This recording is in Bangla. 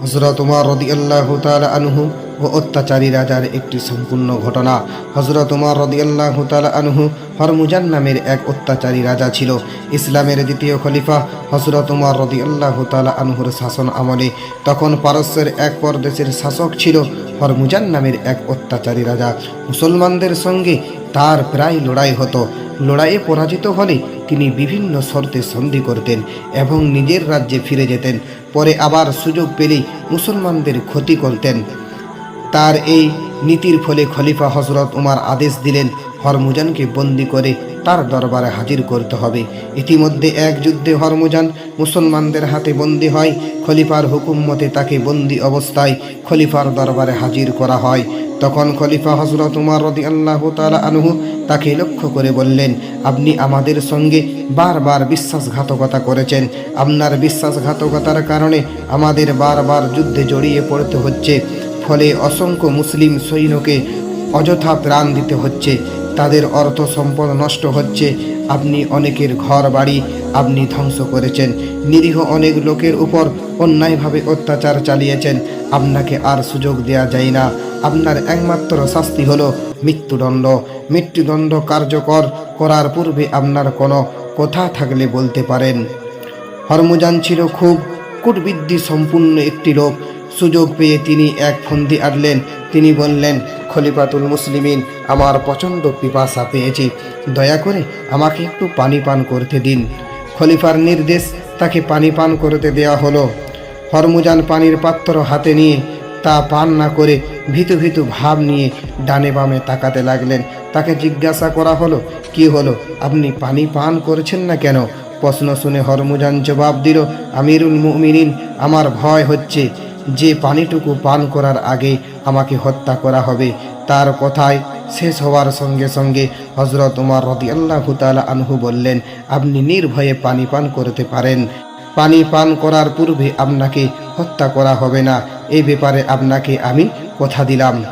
হযরত উমর রাদিয়াল্লাহু তাআলা আনহু ও অত্যাচারী রাজার একটি সম্পূর্ণ ঘটনা। হযরত উমর রাদিয়াল্লাহু তাআলা আনহু হরমুজান নামের এক অত্যাচারী রাজা ছিল। ইসলামের দ্বিতীয় খলিফা হযরত উমর রাদিয়াল্লাহু তাআলা আনহুর শাসন আমলে তখন পারস্যের এক প্রদেশের শাসক ছিল হরমুজান নামের এক অত্যাচারী রাজা। মুসলমানদের সঙ্গে তার প্রায় লড়াই হতো। লড়াইয়ে পরাজিত হলে তিনি বিভিন্ন শর্তে সন্ধি করতেন এবং নিজের রাজ্যে ফিরে যেতেন। পরে আবার সুযোগ পেলেই মুসলমানদের ক্ষতি করতেন। তার এই নীতির ফলে খলিফা হযরত উমর আদেশ দিলেন হরমুজানকে বন্দি করে তার দরবারে হাজির করতে হবে। ইতিমধ্যে এক যুদ্ধে হরমুজান মুসলমানদের হাতে বন্দী হয়। খলিফার হুকুম মতে তাকে বন্দী অবস্থায় খলিফার দরবারে হাজির করা হয়। তখন খলিফা হযরত উমর রাদিয়াল্লাহু তাআলা আনহু তাকে লক্ষ্য করে বললেন, আপনি আমাদের সঙ্গে বারবার বিশ্বাসঘাতকতা করেছেন। আপনার বিশ্বাসঘাতকতার কারণে আমাদের বারবার যুদ্ধে জড়িয়ে পড়তে হচ্ছে। ফলে অসংখ্য মুসলিম সৈন্যকে অযথা প্রাণ দিতে হচ্ছে, তাদের অর্থ সম্পদ নষ্ট হচ্ছে। আপনি অনেকের ঘর বাড়ি আপনি ধ্বংস করেছেন, নিরীহ অনেক লোকের উপর অন্যায়ভাবে অত্যাচার চালিয়েছেন। আপনাকে আর সুযোগ দেয়া যায় না। আপনার একমাত্র শাস্তি হলো মৃত্যুদণ্ড। মৃত্যুদণ্ড কার্যকর করার পূর্বে আপনার কোনো কথা থাকলে বলতে পারেন। হরমুজান ছিল খুব কূটবুদ্ধি সম্পূর্ণ একটি লোক। সুযোগ পেয়ে তিনি এক ফন্দি আনলেন। তিনি বললেন, খলিফাতুল মুসলিমিন, আমার প্রচণ্ড পিপাসা পেয়েছে, দয়া করে আমাকে একটু পানি পান করতে দিন। খলিফার নির্দেশ তাকে পানি পান করতে দেওয়া হলো। হরমুজান পানির পাত্র হাতে নিয়ে তা পান না করে ভীতু ভীতু ভাব নিয়ে ডানে বামে তাকাতে লাগলেন। তাকে জিজ্ঞাসা করা হলো, কি হলো, আপনি পানি পান করছেন না কেন? প্রশ্ন শুনে হরমুজান জবাব দিল, আমিরুল মুমিনিন, আমার ভয় হচ্ছে যে পানিটুকু পান করার আগে আমাকে হত্যা করা হবে। তার কথায় শেষ হওয়ার সঙ্গে সঙ্গে হযরত উমর রাদিয়াল্লাহু তাআলা আনহু বললেন, আপনি নির্ভয়ে পানি পান করতে পারেন। পানি পান করার পূর্বে আপনাকে হত্যা করা হবে না, এই ব্যাপারে আপনাকে আমি কথা দিলাম।